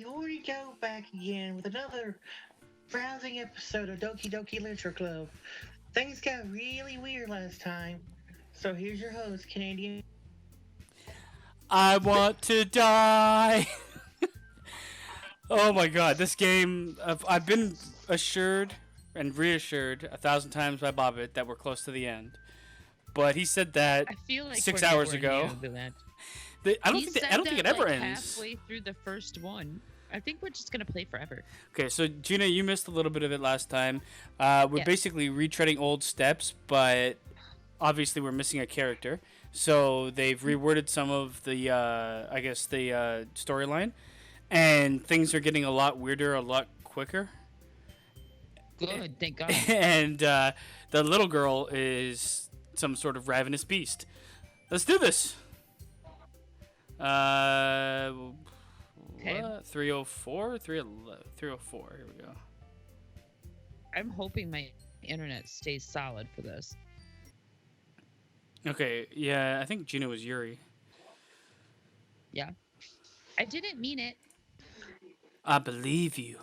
Horny Goat back again with another rousing episode of Doki Doki Literature Club. Things got really weird last time, so here's your host, Canadian. I want to die. Oh my god, this game. I've been assured and reassured 1,000 times by Bobbit that we're close to the end. But he said that I feel like 6 hours we're ago. nowhere near that. I don't He think said I don't think it that, ever like, ends. halfway through the first one. I think we're just gonna play forever. Okay, so Gina, you missed a little bit of it last time. We're Yes. basically retreading old steps, but obviously we're missing a character. So they've reworded some of the, I guess, the storyline, and things are getting a lot weirder, a lot quicker. Good, thank God. And the little girl is some sort of ravenous beast. Let's do this. Okay. What? 304? 304. Here we go. I'm hoping my internet stays solid for this. Okay, yeah, I think Gina was Yuri. Yeah. I didn't mean it. I believe you.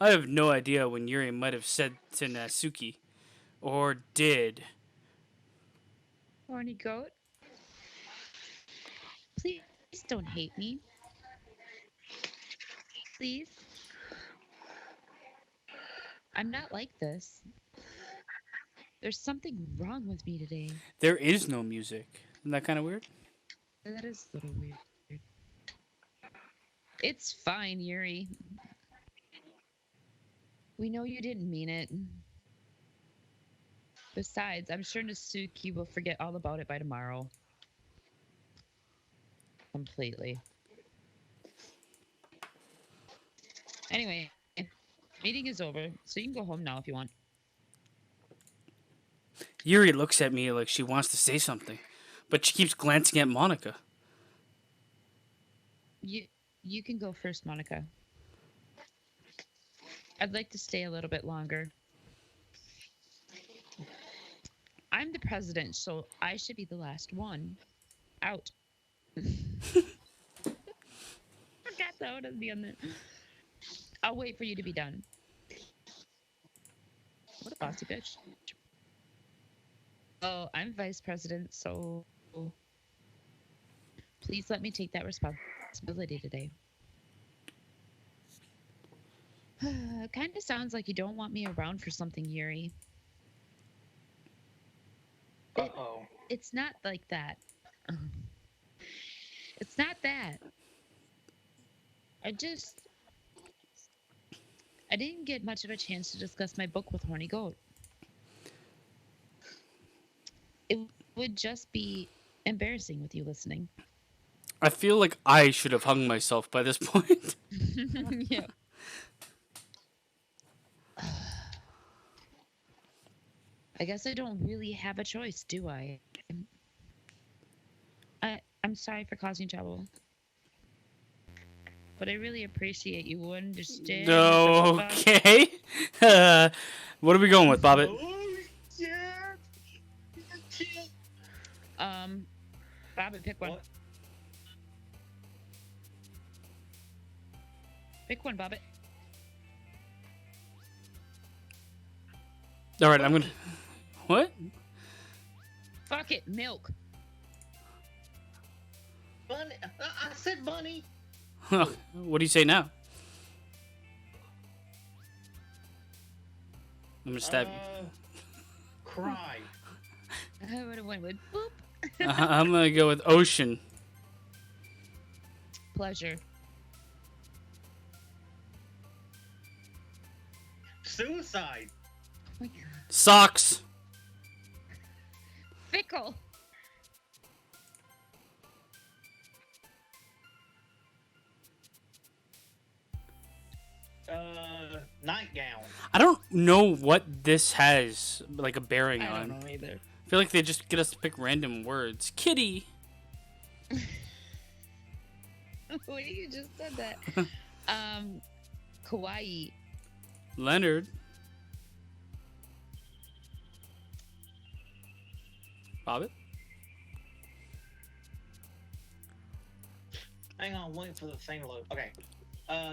I have no idea when Yuri might have said to Natsuki. Or did. Horny Goat. Please don't hate me. Please. I'm not like this. There's something wrong with me today. There is no music. Isn't that kind of weird? That is a little weird. It's fine, Yuri. We know you didn't mean it. Besides, I'm sure Natsuki will forget all about it by tomorrow. Completely. Anyway, meeting is over, so you can go home now if you want. Yuri looks at me like she wants to say something, but she keeps glancing at Monica. You can go first, Monica. I'd like to stay a little bit longer. I'm the president, so I should be the last one out. Forgot that one at the end. I'll wait for you to be done. What a bossy bitch. Oh, I'm vice president, so please let me take that responsibility today. Kind of sounds like you don't want me around for something, Yuri. Uh-oh. It's not like that. It's not that. I didn't get much of a chance to discuss my book with Horny Goat. It would just be embarrassing with you listening. I feel like I should have hung myself by this point. Yeah. I guess I don't really have a choice, do I? I'm sorry for causing trouble. But I really appreciate you understanding. Okay. What are we going with, Bobbit? Oh, yeah. Bobbit, pick one. What? Pick one, Bobbit. All right, I'm gonna. What? Fuck it, milk. Bunny. I said bunny. What do you say now? I'm gonna stab you. Cry. I would have went with boop. I'm gonna go with ocean. Pleasure. Suicide. Oh my God. Socks. Fickle. Nightgown. I don't know what this has like a bearing I on. don't know either. I feel like they just get us to pick random words. Kitty. What you just said that? Kawaii. Leonard. Bobbit. Hang on, wait for the thing to load. Okay.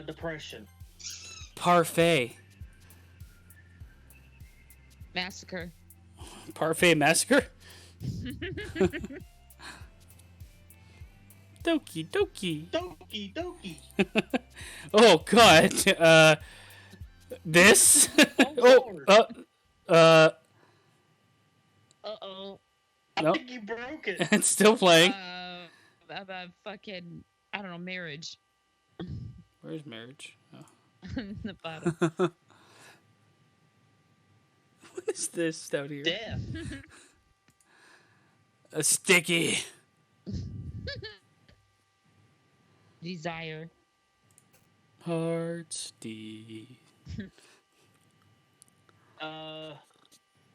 Depression. Parfait. Massacre. Parfait massacre. Doki Doki. Doki Doki. Oh God. This. Oh Oh. Lord. Uh. Uh-oh. I No. think you broke it. It's still playing. About fucking, I don't know, marriage. Where's marriage? Oh. The bottom. What is this down here? Death. A sticky. Desire. Heart's deep.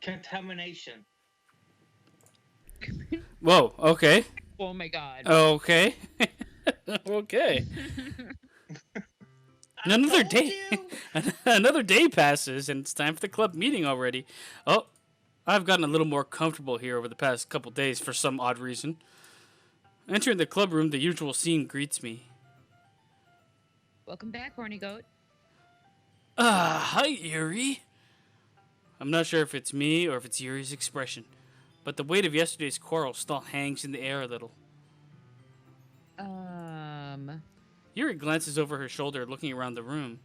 Contamination. Whoa. Okay. Oh my god. Okay. Okay. Another told day. you. Another day passes, and it's time for the club meeting already. Oh, I've gotten a little more comfortable here over the past couple days for some odd reason. Entering the club room, the usual scene greets me. Welcome back, Horny Goat. Hi, Yuri. I'm not sure if it's me or if it's Yuri's expression, but the weight of yesterday's quarrel still hangs in the air a little. Yuri glances over her shoulder, looking around the room.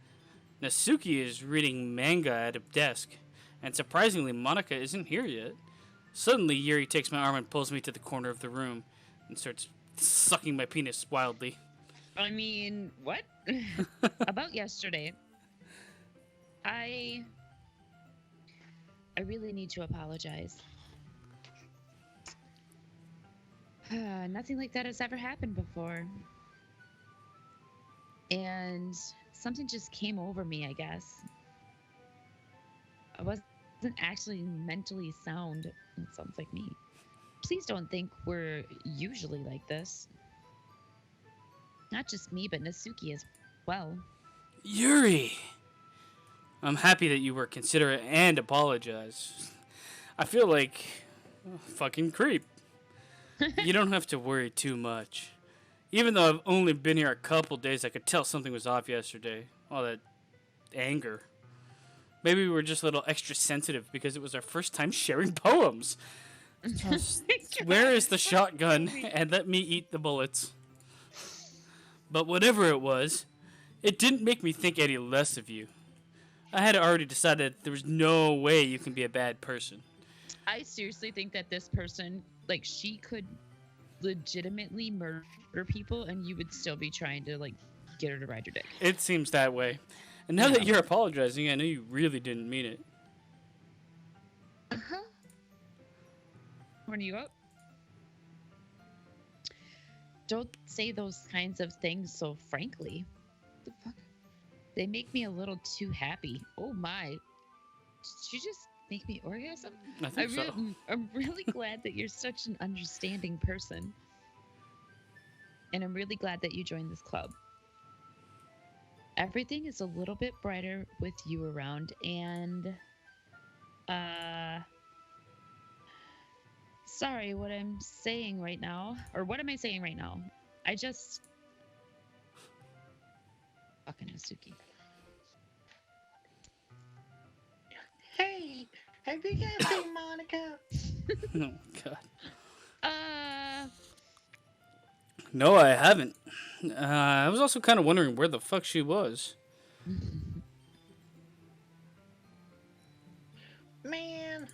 Nasuki is reading manga at a desk, and surprisingly, Monica isn't here yet. Suddenly, Yuri takes my arm and pulls me to the corner of the room and starts sucking my penis wildly. I mean, what? About yesterday. I really need to apologize. Nothing like that has ever happened before. And something just came over me, I guess. I wasn't actually mentally sound. It sounds like me. Please don't think we're usually like this. Not just me, but Nasuki as well. Yuri! I'm happy that you were considerate and apologize. I feel like a fucking creep. You don't have to worry too much. Even though I've only been here a couple days, I could tell something was off yesterday. All that anger. Maybe we were just a little extra sensitive because it was our first time sharing poems. Where is the shotgun? And let me eat the bullets. But whatever it was, it didn't make me think any less of you. I had already decided that there was no way you can be a bad person. I seriously think that this person, like, she could legitimately murder people and you would still be trying to, like, get her to ride your dick. It seems that way. And now that you're apologizing, I know you really didn't mean it. Uh-huh. When you go? Don't say those kinds of things so frankly. The fuck? They make me a little too happy. Oh my. Did you just make me orgasm? I think so. I'm really glad that you're such an understanding person. And I'm really glad that you joined this club. Everything is a little bit brighter with you around, and sorry what I'm saying right now. Or what am I saying right now? I just fucking Nasuki. Hey, have you guys seen Monica? Oh, God. No, I haven't. I was also kind of wondering where the fuck she was. Man.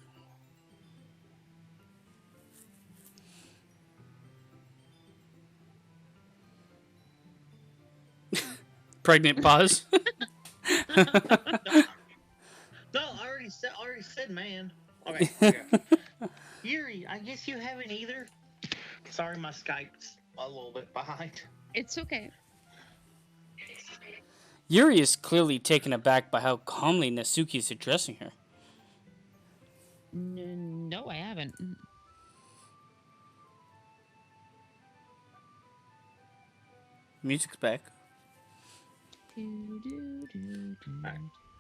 Pregnant pause. No, I already said man. Okay. Yeah. Yuri, I guess you haven't either. Sorry, my Skype's a little bit behind. It's okay. Yuri is clearly taken aback by how calmly Nasuki is addressing her. No, I haven't. Music's back.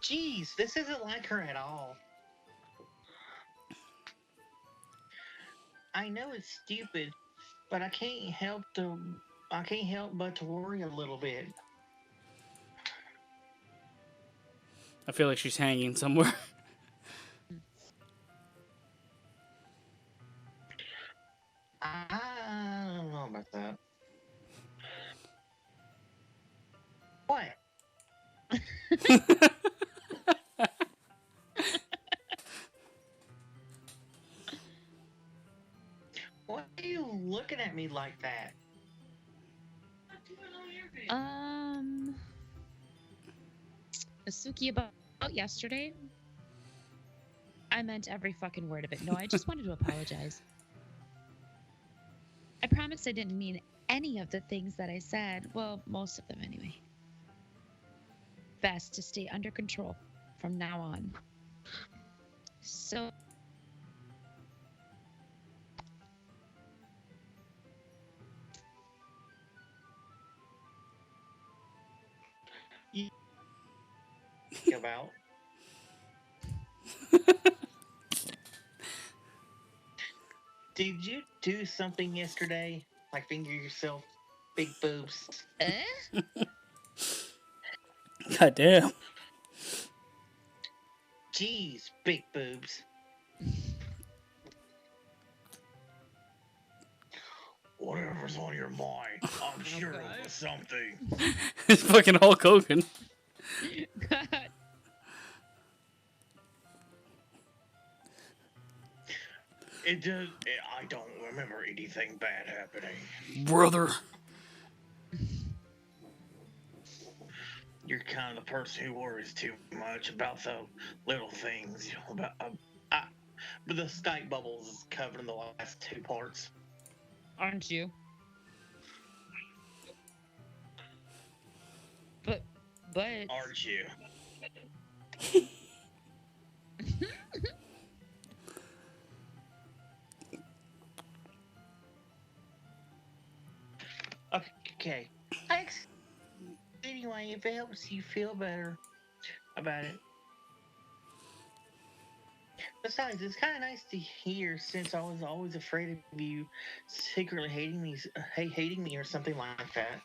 Jeez, this isn't like her at all. I know it's stupid, but I can't help but to worry a little bit. I feel like she's hanging somewhere. I don't know about that. What? Why are you looking at me like that? Um, Asuki, about yesterday, I meant every fucking word of it. No, I just wanted to apologize. I promise I didn't mean any of the things that I said. Well, most of them anyway. Best to stay under control from now on. So, You about? Did you do something yesterday? Like finger yourself, big boobs? God damn. Jeez, big boobs. Whatever's on your mind, I'm sure God. it was something. It's fucking Hulk Hogan. God. I don't remember anything bad happening. Brother. You're kind of the person who worries too much about the little things. But the Skype bubbles is covered in the last two parts. Aren't you? But, Aren't you? Okay. Anyway, if it helps you feel better about it. Besides, it's kind of nice to hear since I was always afraid of you secretly hating me or something like that.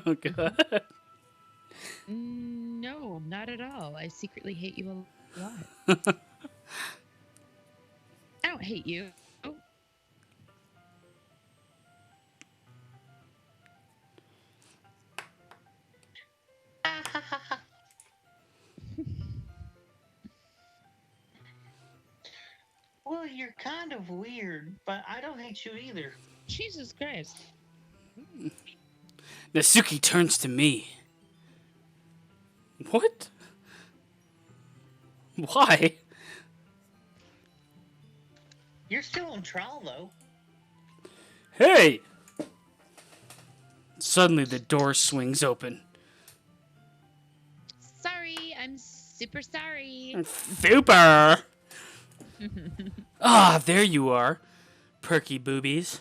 Oh, God. no, not at all. I secretly hate you a lot. I don't hate you. Well, you're kind of weird, but I don't hate you either. Jesus Christ. Natsuki turns to me. What? Why? You're still on trial, though. Hey! Suddenly the door swings open. Sorry, I'm super sorry. Super! Ah, there you are. Perky boobies.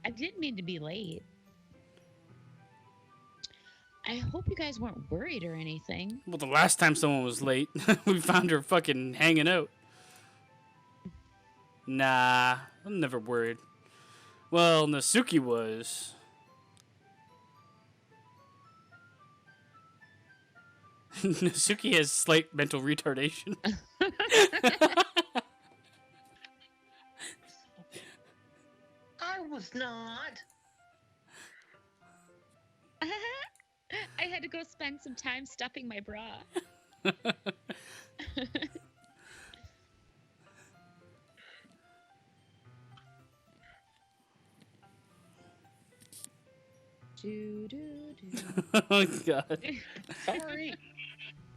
I didn't mean to be late. I hope you guys weren't worried or anything. Well, the last time someone was late, we found her fucking hanging out. Nah, I'm never worried. Well, Natsuki was. Natsuki has slight mental retardation. I was not. I had to go spend some time stuffing my bra. do, do, do. Oh, God. Sorry.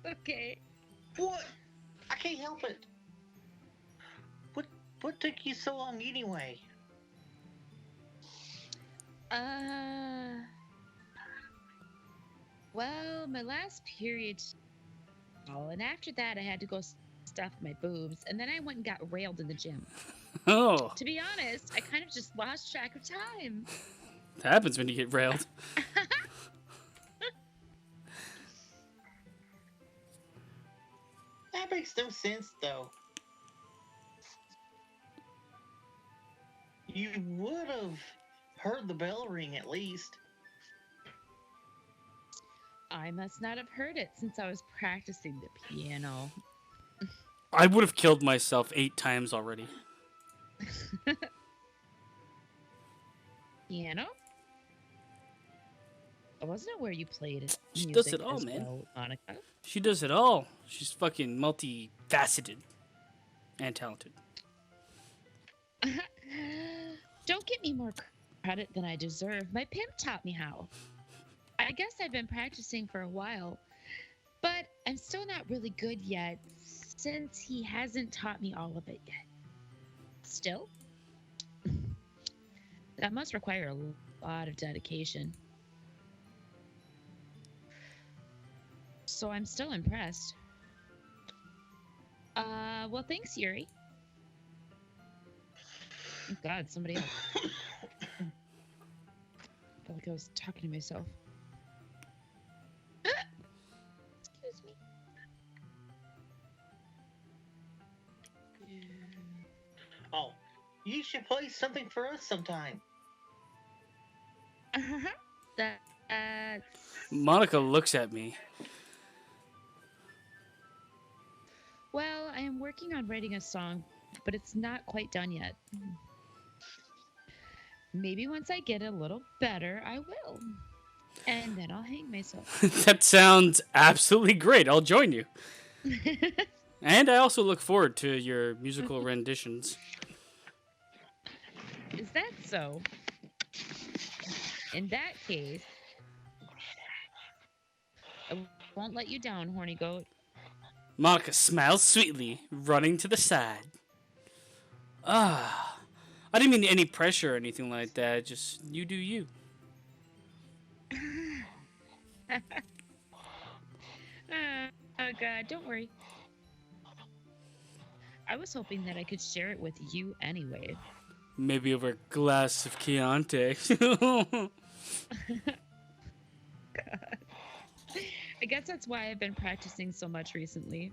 Okay. What? I can't help it. What took you so long anyway? Well, my last period. Oh, and after that, I had to go stuff my boobs, and then I went and got railed in the gym. Oh, To be honest, I kind of just lost track of time. that happens when you get railed. That makes no sense, though. You would have heard the bell ring at least. I must not have heard it since I was practicing the piano. I would have killed myself 8 times already. Piano? Wasn't it where you played She music does it all, as man. well, Monica? She does it all. She's fucking multifaceted and talented. Don't give me more credit than I deserve. My pimp taught me how. I guess I've been practicing for a while, but I'm still not really good yet since he hasn't taught me all of it yet. Still, that must require a lot of dedication. So I'm still impressed. Well, thanks, Yuri. Oh God, somebody else. I felt like I was talking to myself. Excuse me. Oh, you should play something for us sometime. That's... Monica looks at me. Well, I am working on writing a song, but it's not quite done yet. Maybe once I get a little better, I will. And then I'll hang myself. That sounds absolutely great. I'll join you. And I also look forward to your musical renditions. Is that so? In that case, I won't let you down, Horny Goat. Monica smiles sweetly, running to the side. Ah, I didn't mean any pressure or anything like that. Just you do you. Oh God, don't worry. I was hoping that I could share it with you anyway. Maybe over a glass of Chianti. I guess that's why I've been practicing so much recently.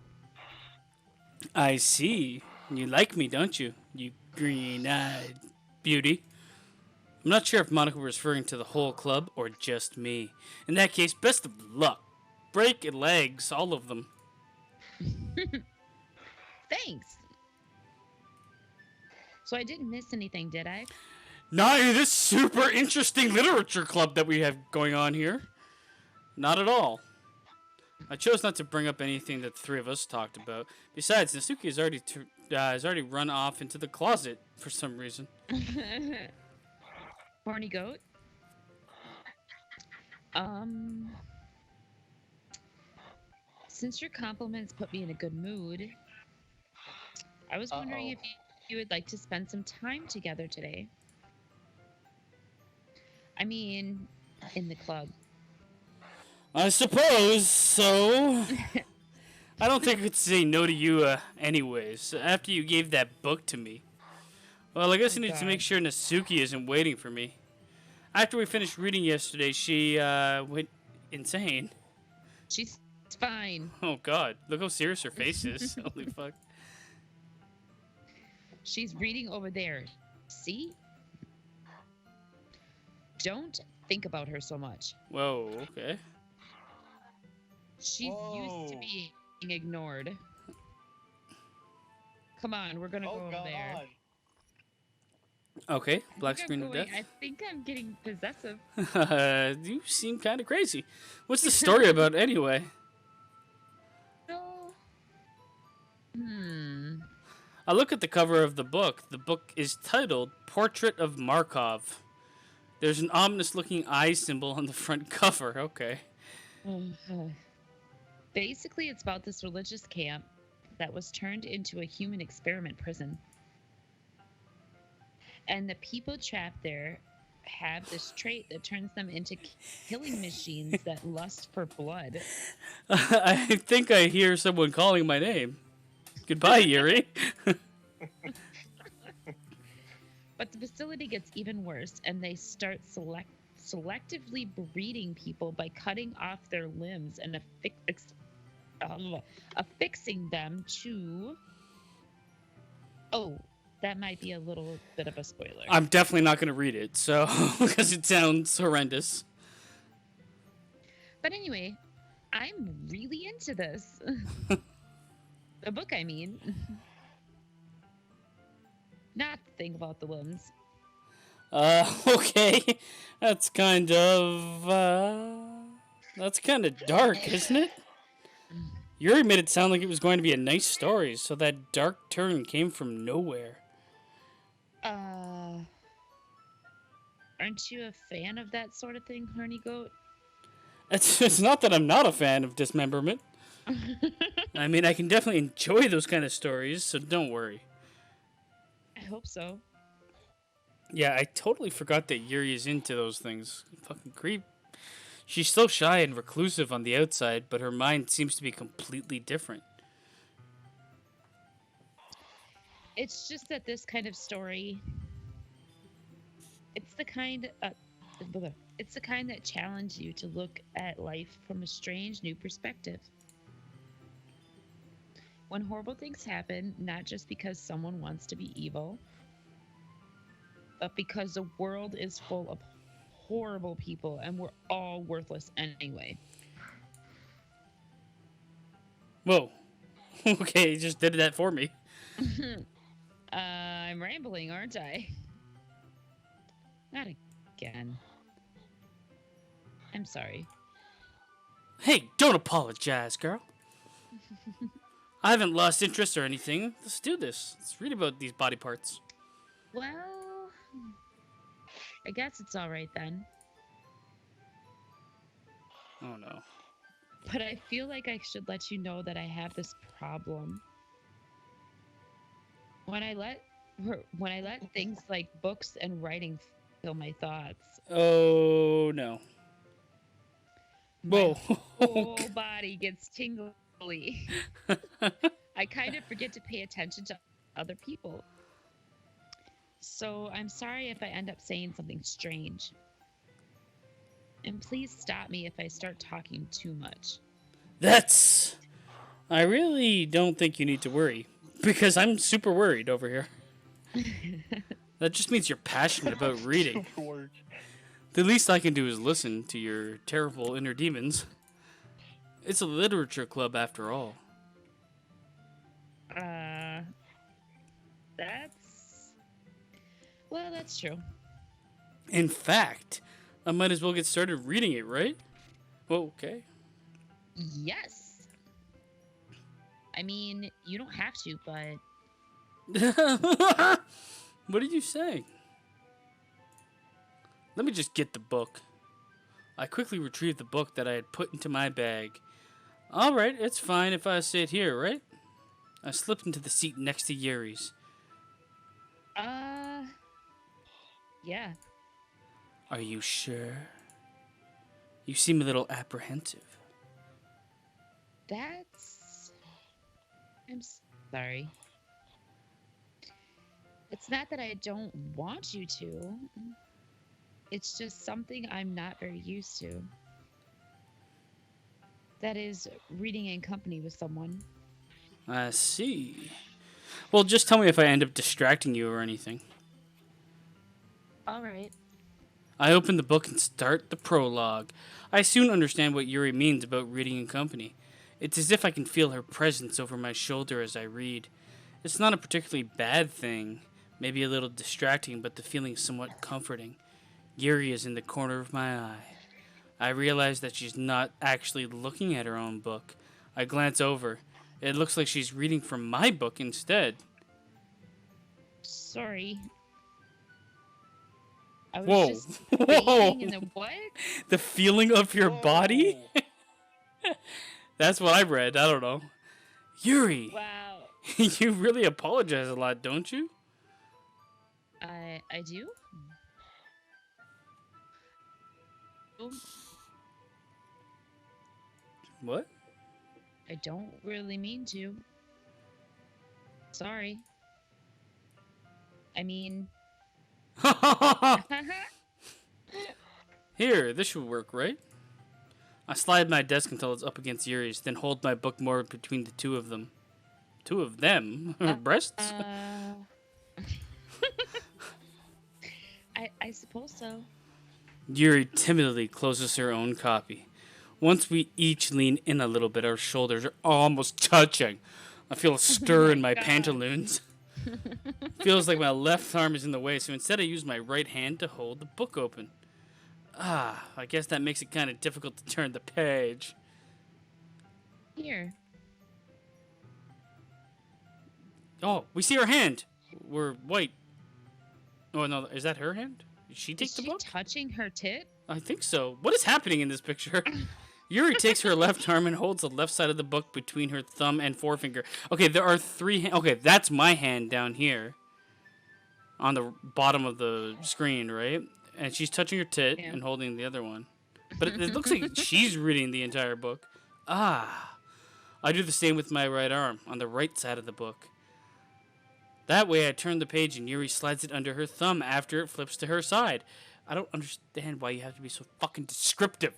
I see. You like me, don't you? You green-eyed beauty. I'm not sure if Monica was referring to the whole club or just me. In that case, best of luck. Break your legs, all of them. Thanks. So I didn't miss anything, did I? Not in this super interesting literature club that we have going on here. Not at all. I chose not to bring up anything that the three of us talked about. Besides, Nasuki has already run off into the closet for some reason. Horny Goat? Since your compliments put me in a good mood, I was wondering if you would like to spend some time together today. I mean, in the club. I suppose so. I don't think I could say no to you anyways, after you gave that book to me. Well, I guess I need to make sure Nasuki isn't waiting for me. After we finished reading yesterday, she went insane. She's fine. Oh God, look how serious her face is. Holy fuck. She's reading over there. See? Don't think about her so much. Whoa, okay. She's used to being ignored. Come on, we're gonna go over there. Okay, black I think screen I'm of going- death. I think I'm getting possessive. You seem kind of crazy. What's the story about anyway? No. I look at the cover of the book. The book is titled Portrait of Markov. There's an ominous-looking eye symbol on the front cover. Okay. Basically, it's about this religious camp that was turned into a human experiment prison. And the people trapped there have this trait that turns them into killing machines that lust for blood. I think I hear someone calling my name. Goodbye, Yuri. But the facility gets even worse, and they start selectively breeding people by cutting off their limbs and affixing them to... Oh, that might be a little bit of a spoiler. I'm definitely not going to read it, so because it sounds horrendous. But anyway, I'm really into this. The book, I mean. Not the thing about the limbs. Okay. That's kind of dark, isn't it? Yuri made it sound like it was going to be a nice story, so that dark turn came from nowhere. Aren't you a fan of that sort of thing, Horny Goat? It's not that I'm not a fan of dismemberment. I mean, I can definitely enjoy those kind of stories, so don't worry. I hope so. Yeah, I totally forgot that Yuri is into those things. Fucking creep. She's so shy and reclusive on the outside, but her mind seems to be completely different. It's just that this kind of story, it's the kind that challenges you to look at life from a strange new perspective. When horrible things happen, not just because someone wants to be evil, but because the world is full of horrible people and we're all worthless anyway. Whoa. Okay, you just did that for me. I'm rambling, aren't I? Not again. I'm sorry. Hey, don't apologize, girl. I haven't lost interest or anything. Let's do this. Let's read about these body parts. Well, I guess it's all right then. Oh no. But I feel like I should let you know that I have this problem. When I let things like books and writing fill my thoughts, Oh no. Whoa. my whole body gets tingly. I kind of forget to pay attention to other people. So I'm sorry if I end up saying something strange. And please stop me if I start talking too much. I really don't think you need to worry, because I'm super worried over here. That just means you're passionate about reading. The least I can do is listen to your terrible inner demons. It's a literature club after all. That's true. In fact, I might as well get started reading it, right? Well, okay. Yes. I mean, you don't have to, but... What did you say? Let me just get the book. I quickly retrieved the book that I had put into my bag. Alright, it's fine if I sit here, right? I slipped into the seat next to Yuri's. Yeah. Are you sure? You seem a little apprehensive. I'm sorry. It's not that I don't want you to. It's just something I'm not very used to. That is, reading in company with someone. I see. Well, just tell me if I end up distracting you or anything. All right. I open the book and start the prologue. I soon understand what Yuri means about reading in company. It's as if I can feel her presence over my shoulder as I read. It's not a particularly bad thing, maybe a little distracting, but the feeling is somewhat comforting. Yuri is in the corner of my eye. I realize that she's not actually looking at her own book. I glance over. It looks like she's reading from my book instead. Sorry. I was Whoa. just Whoa. bathing in the what? The feeling of your body? That's what I read. I don't know. Yuri, Wow. you really apologize a lot, don't you? I do? Oh, What? I don't really mean to. Sorry. I mean... Here, this should work, right? I slide my desk until it's up against Yuri's, then hold my book more between the two of them. Two of them? Her breasts? I suppose so. Yuri timidly closes her own copy. Once we each lean in a little bit, our shoulders are almost touching. I feel a Oh stir in my my God. pantaloons. Feels like my left arm is in the way, so instead I use my right hand to hold the book open. I guess that makes it kind of difficult to turn the page. Here. Oh, we see her hand. We're white. Oh no, is that her hand? Did she take Is the she book? touching her tit? I think so. What is happening in this picture? Yuri takes her left arm and holds the left side of the book between her thumb and forefinger. Okay, there are three. Okay, that's my hand down here on the bottom of the screen, right? And she's touching her tit Yeah. and holding the other one. But it looks like she's reading the entire book. I do the same with my right arm on the right side of the book. That way I turn the page and Yuri slides it under her thumb after it flips to her side. I don't understand why you have to be so fucking descriptive.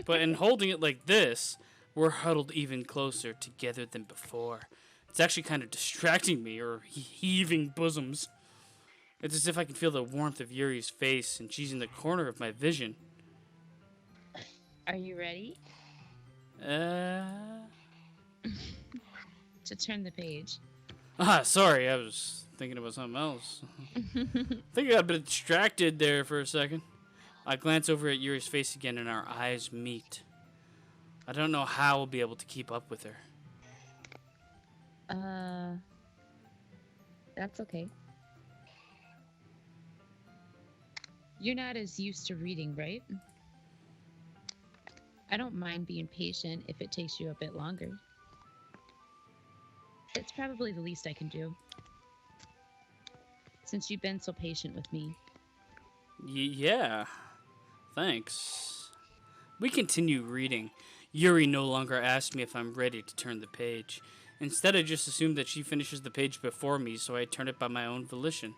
But in holding it like this, we're huddled even closer together than before. It's actually kind of distracting me, or heaving bosoms. It's as if I can feel the warmth of Yuri's face, and she's in the corner of my vision. Are you ready Uh... to turn the page? Sorry, I was thinking about something else. I think I got a bit distracted there for a second. I glance over at Yuri's face again, and our eyes meet. I don't know how we'll be able to keep up with her. That's okay. You're not as used to reading, right? I don't mind being patient if it takes you a bit longer. It's probably the least I can do, since you've been so patient with me. Yeah, thanks. We continue reading. Yuri no longer asks me if I'm ready to turn the page. Instead, I just assume that she finishes the page before me, so I turn it by my own volition.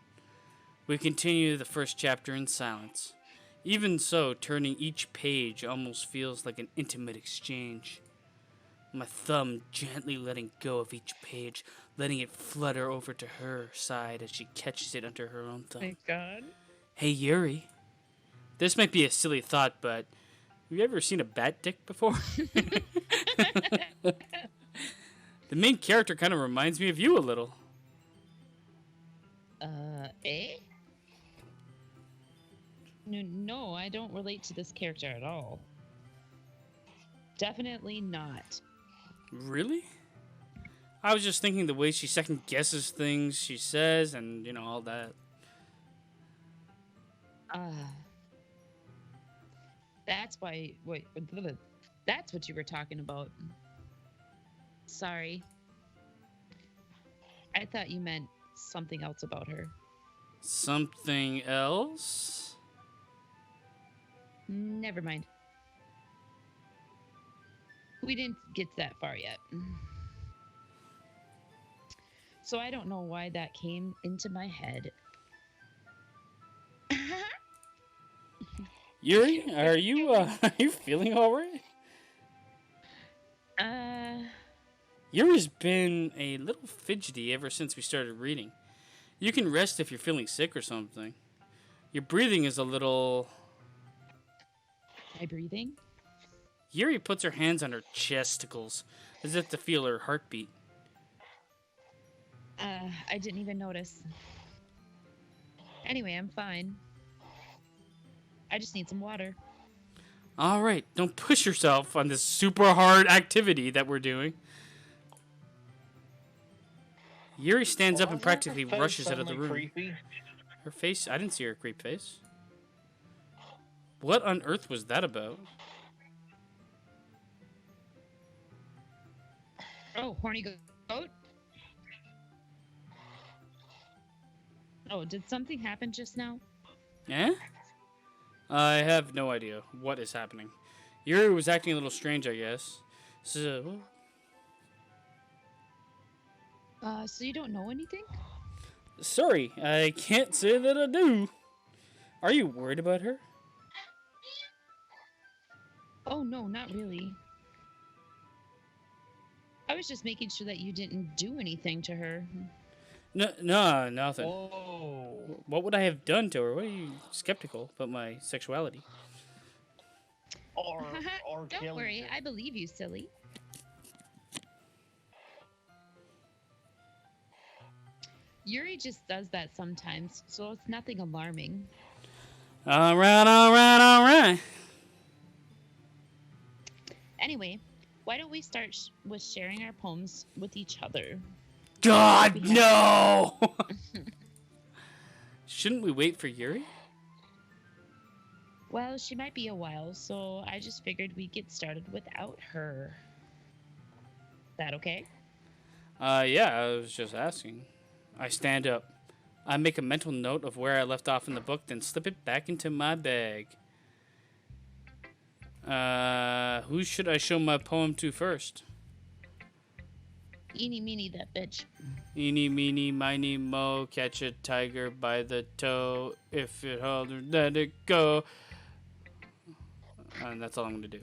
We continue the first chapter in silence. Even so, turning each page almost feels like an intimate exchange. My thumb gently letting go of each page, letting it flutter over to her side as she catches it under her own thumb. Thank God. Hey, Yuri. This might be a silly thought, but have you ever seen a bat dick before? The main character kind of reminds me of you a little. Eh? No, I don't relate to this character at all. Definitely not. Really? I was just thinking the way she second guesses things she says and, all that. That's why. Wait, that's what you were talking about. Sorry. I thought you meant something else about her. Something else? Never mind. We didn't get that far yet. So I don't know why that came into my head. Yuri, are you feeling alright? Yuri's been a little fidgety ever since we started reading. You can rest if you're feeling sick or something. Your breathing is a little... My breathing? Yuri puts her hands on her chesticles, as if to feel her heartbeat. I didn't even notice. Anyway, I'm fine. I just need some water. Alright, don't push yourself on this super hard activity that we're doing. Yuri stands up and practically rushes out of the room. Creepy? Her face? I didn't see her creep face. What on earth was that about? Oh, Horny Goat? Oh, did something happen just now? Eh? I have no idea what is happening. Yuri was acting a little strange, I guess. So you don't know anything? sorry, I can't say that I do. Are you worried about her? Oh, no, not really. I was just making sure that you didn't do anything to her. No, no, nothing. Whoa. What would I have done to her? What are you skeptical about my sexuality? Or Don't killing worry, her. I believe you, silly. Yuri just does that sometimes, so it's nothing alarming. All right, all right, all right. Anyway, why don't we start with sharing our poems with each other? God, We have- no! Shouldn't we wait for Yuri? Well, she might be a while, so I just figured we'd get started without her. That okay? Yeah, I was just asking. I stand up. I make a mental note of where I left off in the book, then slip it back into my bag. Who should I show my poem to first? Eeny meeny that bitch. Eeny, meeny, miny, mo, catch a tiger by the toe. If it hold, let it go. And that's all I'm gonna do.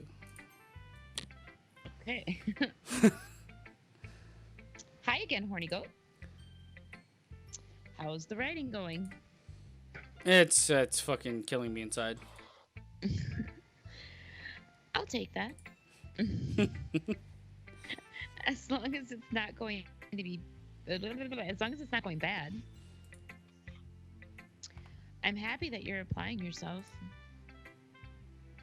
Okay. Hi again, Horny Goat. How's the writing going? It's fucking killing me inside. I'll take that. As long as it's not going to be. As long as it's not going bad. I'm happy that you're applying yourself.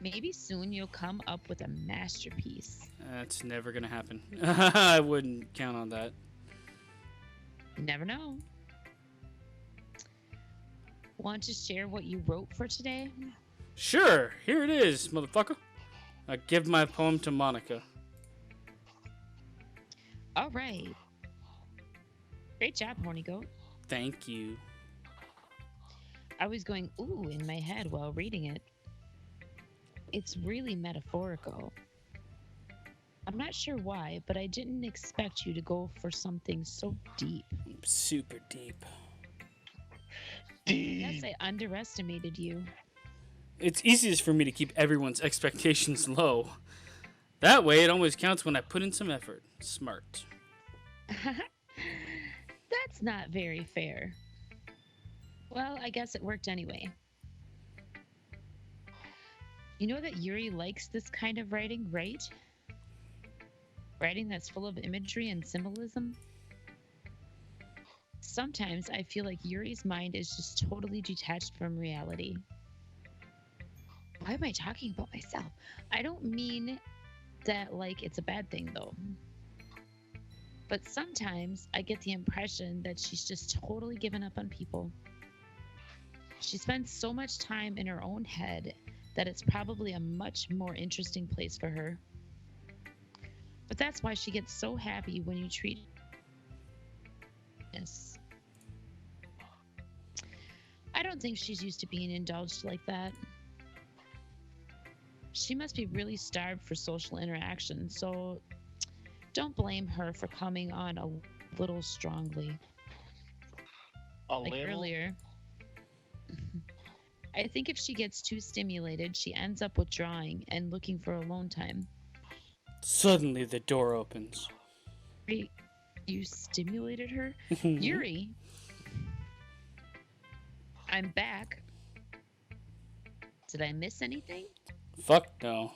Maybe soon you'll come up with a masterpiece. That's never gonna happen. I wouldn't count on that. You never know. Want to share what you wrote for today? Sure, here it is, motherfucker. I give my poem to Monica. All right. Great job, Horny Goat. Thank you. I was going ooh in my head while reading it. It's really metaphorical. I'm not sure why, but I didn't expect you to go for something so deep. Super deep. Yes, I underestimated you. It's easiest for me to keep everyone's expectations low. That way, it always counts when I put in some effort. Smart. That's not very fair. Well, I guess it worked anyway. You know that Yuri likes this kind of writing, right? Writing that's full of imagery and symbolism. Sometimes I feel like Yuri's mind is just totally detached from reality. Why am I talking about myself? I don't mean that like it's a bad thing though. But sometimes I get the impression that she's just totally given up on people. She spends so much time in her own head that it's probably a much more interesting place for her. But that's why she gets so happy when you treat this. I don't think she's used to being indulged like that. She must be really starved for social interaction, so don't blame her for coming on a little strongly. A Like little? earlier. I think if she gets too stimulated, she ends up withdrawing and looking for alone time. Suddenly, the door opens. Wait, you stimulated her? Yuri, I'm back. Did I miss anything? Fuck no.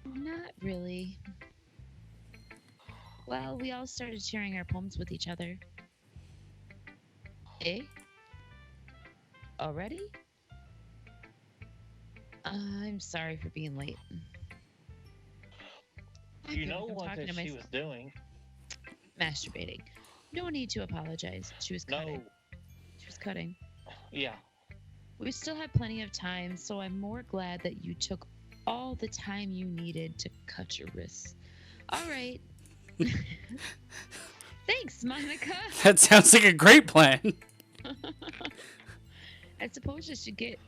Not really. Well, we all started sharing our poems with each other. Eh? Already? I'm sorry for being late. I You feel know like I'm what talking that to she was myself. doing? Masturbating. No need to apologize. She was No. cutting. She was cutting. Yeah. We still have plenty of time, so I'm more glad that you took all the time you needed to cut your wrists. All right. Thanks, Monica. That sounds like a great plan. I suppose you should get.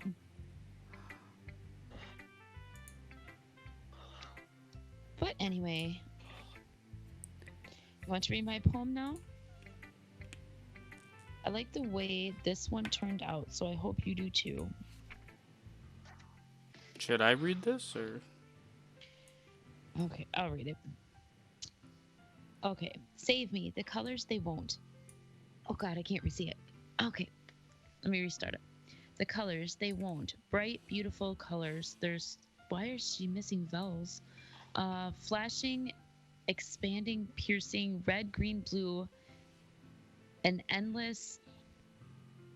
But anyway, you want to read my poem now? I like the way this one turned out, so I hope you do too. Should I read this or? Okay, I'll read it. Okay, save me. The colors they won't. Oh God, I can't re-see it. Okay, let me restart it. The colors they won't. Bright, beautiful colors. There's why is she missing vowels? Flashing, expanding, piercing, red, green, blue, an endless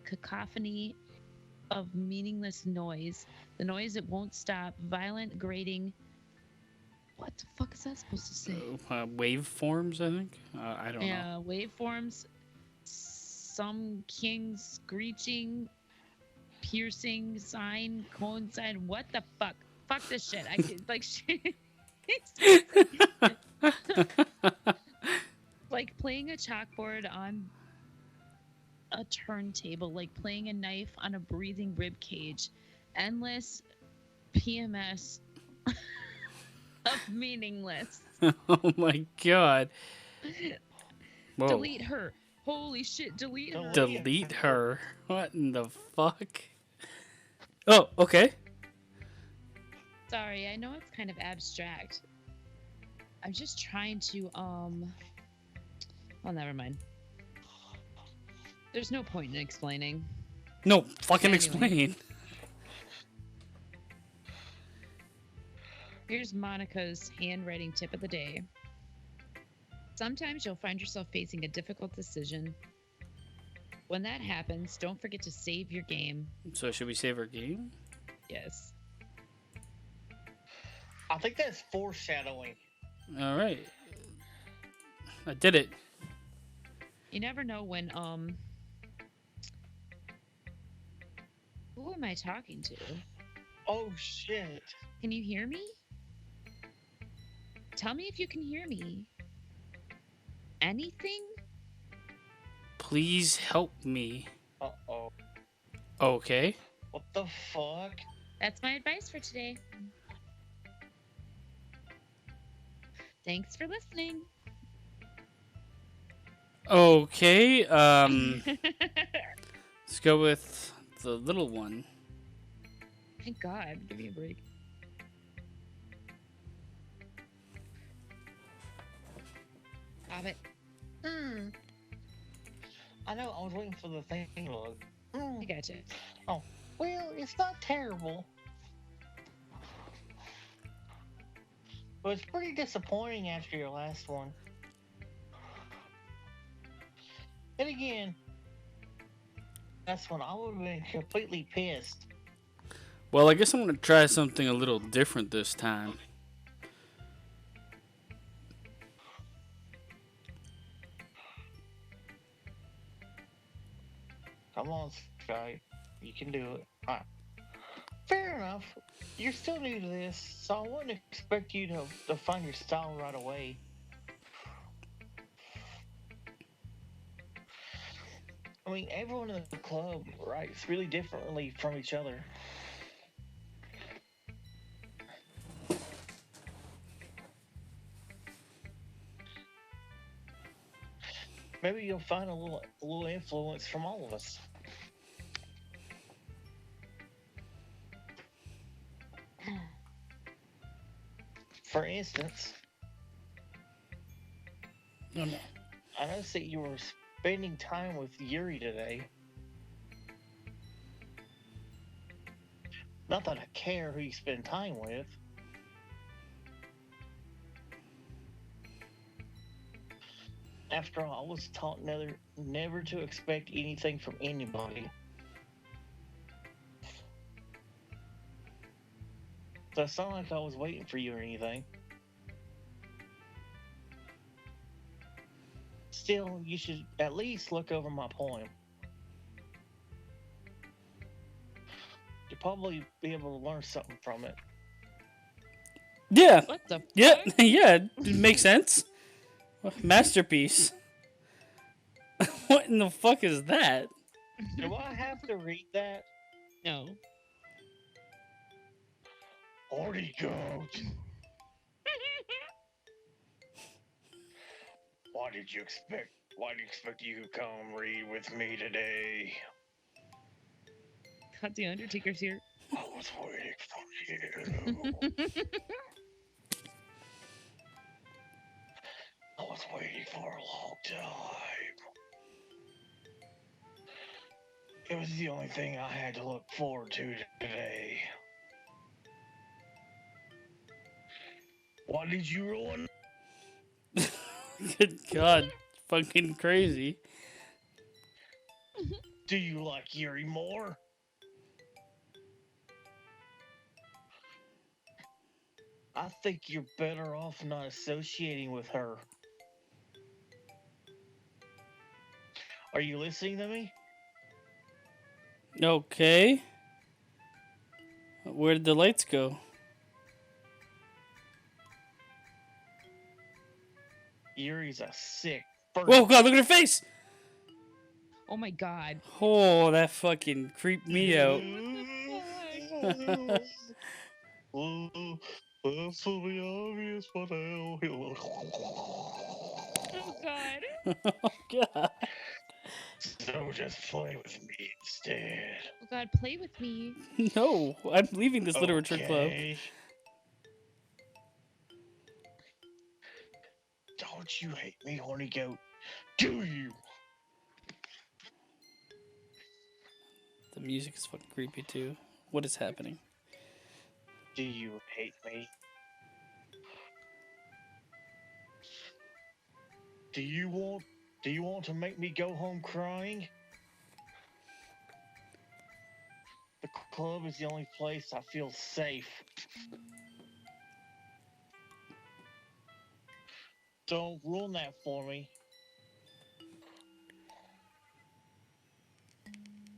cacophony of meaningless noise. The noise it won't stop. Violent, grating. What the fuck is that supposed to say? Waveforms, I think. I don't know. Yeah, waveforms. Some king screeching, piercing, sign, coincide. What the fuck? Fuck this shit. I could like shit. Like playing a chalkboard on a turntable, like playing a knife on a breathing rib cage. Endless PMS of meaningless. Oh my god. Whoa. Delete her. Holy shit, delete her. Delete her. What in the fuck? Oh, okay. Sorry, I know it's kind of abstract. I'm just trying to oh, never mind. There's no point in explaining. No, fucking Anyway. explain. Here's Monica's handwriting tip of the day. Sometimes you'll find yourself facing a difficult decision. When that happens, don't forget to save your game. So should we save our game? Yes. I think that's foreshadowing. All right. I did it. You never know when who am I talking to? Oh shit. Can you hear me? Tell me if you can hear me. Anything? Please help me. Uh-oh. Okay. What the fuck? That's my advice for today. Thanks for listening. Okay. Let's go with the little one. Thank God. Give me a break. Stop it. I know, I was waiting for the thing to load. I gotcha. Oh, well, it's not terrible. But it's pretty disappointing after your last one. And again, that's when I would have been completely pissed. Well, I guess I'm going to try something a little different this time. Come on, Sky. You can do it. Alright. Fair enough. You're still new to this, so I wouldn't expect you to find your style right away. I mean, everyone in the club writes really differently from each other. Maybe you'll find a little influence from all of us. For instance, Oh, no. I noticed that you were spending time with Yuri today. Not that I care who you spend time with. After all, I was taught never to expect anything from anybody. So it's not like I was waiting for you or anything. Still, you should at least look over my poem. You'll probably be able to learn something from it. Yeah. What the Yeah. fuck? Yeah. It makes sense. Masterpiece. What in the fuck is that? Do I have to read that? No. Horny Goat! Why do you expect you to come read with me today? God, the Undertaker's here. I was waiting for you. I was was waiting for a long time. It was the only thing I had to look forward to today. What did you ruin? Good God, fucking crazy. Do you like Yuri more? I think you're better off not associating with her. Are you listening to me? Okay. Where did the lights go? Yuri's a sick freak. Whoa, God, look at her face! Oh my god. Oh, that fucking creeped me out. That's to be obvious, but Oh god. Oh, God. So just play with me instead. Oh god, play with me. No, I'm leaving this literature club. Okay. Don't you hate me, Horny Goat? Do you? The music is fucking creepy too. What is happening? Do you hate me? Do you want to make me go home crying? The club is the only place I feel safe. Don't ruin that for me.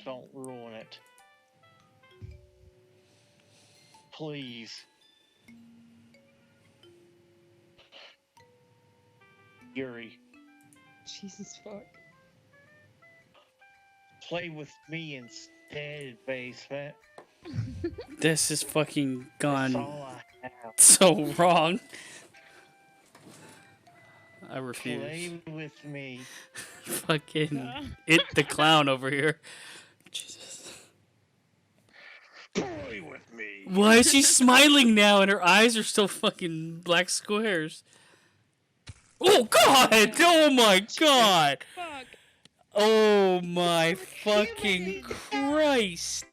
Don't ruin it. Please. Yuri, Jesus fuck. play with me instead, basement. This is fucking That's gone all I have. so wrong. I Play refuse. with me. Fucking it the clown over here. Jesus. Play with me. Why is she smiling now and her eyes are still fucking black squares? Oh God! Oh my God! Fuck. Oh my fucking Christ!